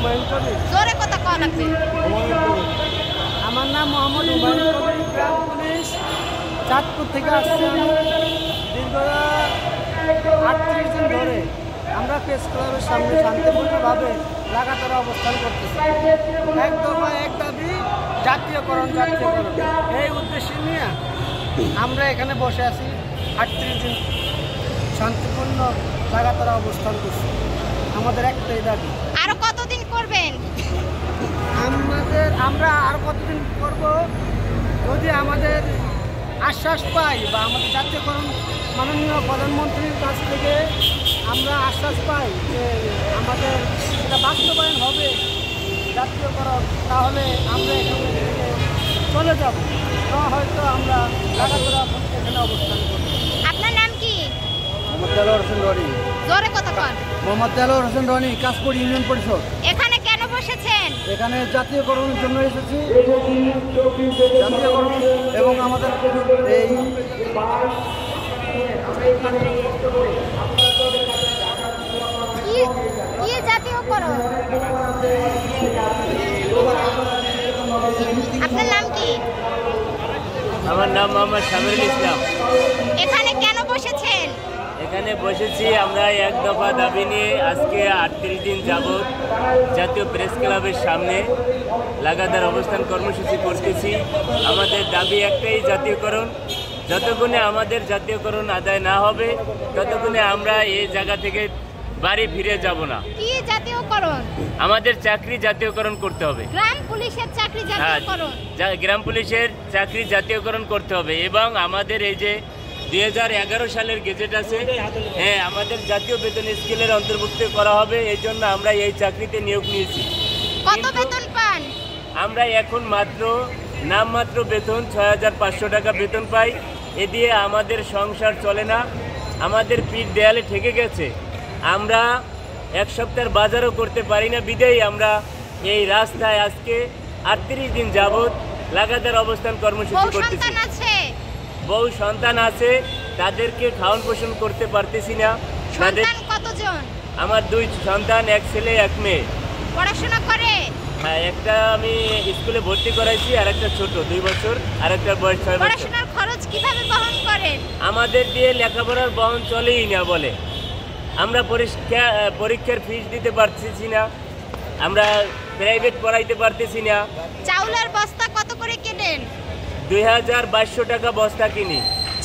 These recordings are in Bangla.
হুমায়ুন কবির। জোরে কথা কওয়া লাগবে। আমার নাম মোহাম্মদ হুমায়ুন কবির, গ্রাম পুলিশ চাঁদপুর থেকে আসছি। আমি দীর্ঘ 38 দিন ধরে আমরা প্রেস ক্লাবের সামনে শান্তিপূর্ণভাবে লাগাতার অবস্থান করতেছি। এক দফা এক দাবি জাতীয়করণ। এই উদ্দেশ্য নিয়ে আমরা এখানে বসে আছি। 38 দিন শান্তিপূর্ণ লাগাতার অবস্থান করছি। আমাদের একটাই দাবি। আরো কতদিন করবেন? আমরা আর কতদিন করব, যদি আমাদের আশ্বাস পাই বা আমাদের জাতীয়করণ মাননীয় প্রধানমন্ত্রীর কাছ থেকে আমরা আশ্বাস পাই যে আমাদের সেটা বাস্তবায়ন হবে জাতীয়করণ, তাহলে আমরা এখানে থেকে চলে যাব। হয়তো আমরা লাগাতার এখানে অবস্থান করব। আপনার নাম কি? মোহাম্মদ দেলোয়ার হোসেন রনি। জোরে কথা কন। মোহাম্মদ দেলোয়ার হোসেন রনি, কাশপুর ইউনিয়ন পরিষদ। এখানে কেন বসেছেন? এখানে জাতীয়করণের জন্য এসেছি। জাতীয়করণ এবং আমাদের এই কি জাতীয়করণ? আপনার নাম কি? আমার নাম মোহাম্মদ শামিরুল ইসলাম। এখানে কেন বসেছেন? এখানে বসেছি আমরা এক দফা দাবি নিয়ে। আজকে 38 দিন যাবৎ জাতীয় প্রেস ক্লাবের সামনে লাগাতার অবস্থান কর্মসূচি করতেছি। আমাদের দাবি একটাই, জাতীয়করণ। যতক্ষণে আমাদের জাতীয়করণ আদায় না হবে ততক্ষণে আমরা এই জায়গা থেকে বাড়ি ফিরে যাব না। কি জাতীয়করণ? আমাদের চাকরি জাতীয়করণ করতে হবে। গ্রাম পুলিশের চাকরি জাতীয়করণ। গ্রাম পুলিশের চাকরি জাতীয়করণ করতে হবে এবং আমাদের এই যে 2011 সালের গেজেট আছে, হ্যাঁ, আমাদের জাতীয় বেতন স্কেলের অন্তর্ভুক্ত করা হবে। এই জন্য আমরা এই চাকরিতে নিয়োগ নিয়েছি। কত বেতন পান? আমরা এখন নামমাত্র বেতন 6500 টাকা বেতন পাই। এ দিয়ে আমাদের সংসার চলে না, আমাদের পিঠ দেয়ালে ঠেকে গেছে। আমরা এক সপ্তাহের বাজারও করতে পারি না, বিদেই আমরা এই রাস্তায় আজকে 38 দিন যাবৎ লাগাতার অবস্থান কর্মসূচি করতেছি। বউ সন্তান আছে, তাদেরকে খাওয়ান পোষণ করতে পারতেছি না। কতজন? আমার 2 সন্তান, 1 ছেলে 1 মেয়ে। পড়াশোনা করে? হ্যাঁ, একটা আমি স্কুলে ভর্তি করাইছি, আর একটা ছোট 2 বছর, আর একটা বয়স 6 বছর। পড়াশোনার খরচ কিভাবে বহন করেন? আমাদের দিয়ে লেখাপড়ার বহন চলেই না বলে। আমরা পরীক্ষার ফিস দিতে পারতেছি না, আমরা প্রাইভেট পড়াইতে পারতেছি না। চাউলের বস্তা কত করে কেনেন? 2200 টাকা বস্তা কিনি।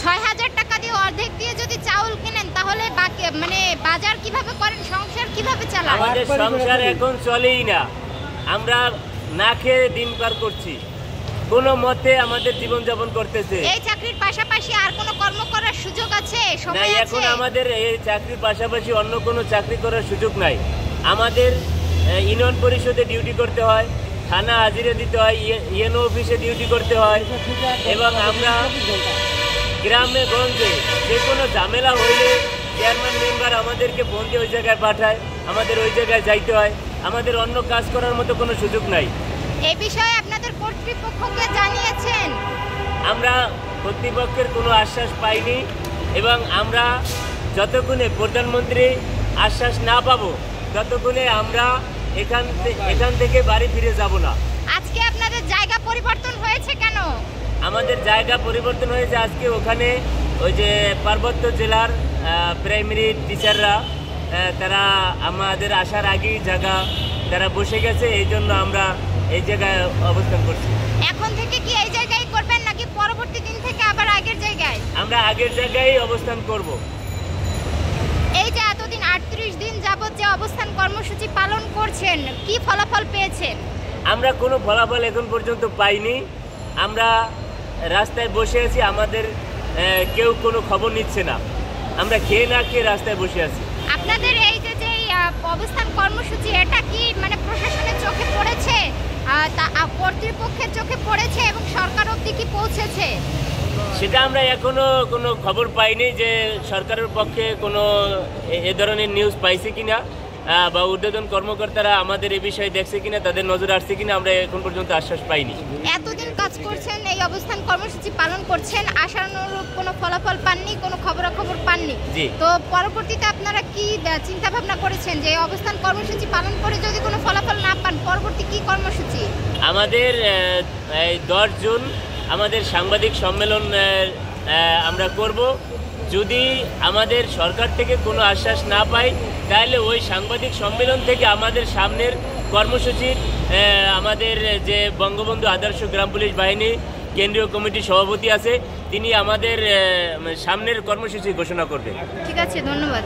6000 টাকা দিয়ে অর্ধেক দিয়ে যদি চাউল কিনেন তাহলে বাকি বাজার কিভাবে করেন, সংসার কিভাবে চালান? আমাদের সংসার এখন চলেই না, আমরা না খেয়ে দিন পার করছি, কোনো মতে আমাদের জীবনযাপন করতেছে। এই চাকরির পাশাপাশি আর কোনো কর্ম করার সুযোগ আছে? না, এখন আমাদের এই চাকরির পাশাপাশি অন্য কোনো চাকরি করার সুযোগ নাই। আমাদের ইউনিয়ন পরিষদে ডিউটি করতে হয়, থানা হাজিরা দিতে হয়, ইএনও অফিসে ডিউটি করতে হয়, এবং আমরা গ্রামে গঞ্জে যে কোনো ঝামেলা হইলে চেয়ারম্যান মেম্বার আমাদেরকে ফোন দিয়ে ওই জায়গায় পাঠায়, আমাদের ওই জায়গায় যাইতে হয়। আমাদের অন্য কাজ করার মতো কোনো সুযোগ নাই। এই বিষয়ে আপনাদের কর্তৃপক্ষকে জানিয়েছেন? আমরা কর্তৃপক্ষের কোনো আশ্বাস পাইনি, এবং আমরা যতক্ষণে প্রধানমন্ত্রী আশ্বাস না পাবো ততক্ষণে আমরা এখান থেকে বাড়ি ফিরে যাব না। আজকে আপনাদের জায়গা পরিবর্তন হয়েছে কেন? আমাদের জায়গা পরিবর্তন হয়েছে আজকে, ওখানে ওই যে পার্বত্য জেলার প্রাইমারি টিচাররা তারা আমাদের আসার আগেই জায়গা তারা বসে গেছে, এই জন্য আমরা এই জায়গায় অবস্থান করছি। এখন থেকে কি এই জায়গায় করবেন নাকি পরবর্তী দিন থেকে আবার আগের জায়গায়? আমরা আগের জায়গায় অবস্থান করব। এই যে এতদিন 38 দিন যাবত যে অবস্থান কর্মসূচি পালন করছেন, কি ফলাফল পেয়েছেন? আমরা কোনো ফলাফল এখন পর্যন্ত পাইনি। আমরা রাস্তায় বসে আছি, আমাদের কেউ কোনো খবর নিচ্ছে না। আমরা খেয়ে না খেয়ে রাস্তায় বসে আছি। আপনাদের এই যে অবস্থান কর্মসূচি, এটা কি মানে প্রশাসনের চোখে পড়েছে, কর্তৃপক্ষের চোখে পড়েছে এবং সরকার অবধি কি পৌঁছেছে? সেটা আমরা এখনো কোনো খবর পাইনি যে সরকারের পক্ষে কোনো এ ধরনের নিউজ পাইছে কিনা, বা ঊর্ধ্বতন কর্মকর্তারা আমাদের এই বিষয়ে দেখছে কিনা, তাদের নজর আসছে কিনা, আমরা এখন পর্যন্ত আশ্বাস পাইনি। এতদিন কাজ করছেন, এই অবস্থান কর্মসূচি পালন করছেন, আশানুরূপ কোনো ফলাফল পাননি, কোনো খবরাখবর পাননি, তো পরবর্তীতে আপনারা কি চিন্তা ভাবনা করেছেন যে এই অবস্থান কর্মসূচি পালন করে যদি কোনো ফলাফল না পান পরবর্তী কি কর্মসূচি? আমাদের 10 জুন আমাদের সাংবাদিক সম্মেলন আমরা করব। যদি আমাদের সরকার থেকে কোনো আশ্বাস না পাই তাহলে ওই সাংবাদিক সম্মেলন থেকে আমাদের সামনের কর্মসূচি আমাদের যে বঙ্গবন্ধু আদর্শ গ্রাম পুলিশ বাহিনী কেন্দ্রীয় কমিটির সভাপতি আছে তিনি আমাদের সামনের কর্মসূচি ঘোষণা করবেন। ঠিক আছে, ধন্যবাদ।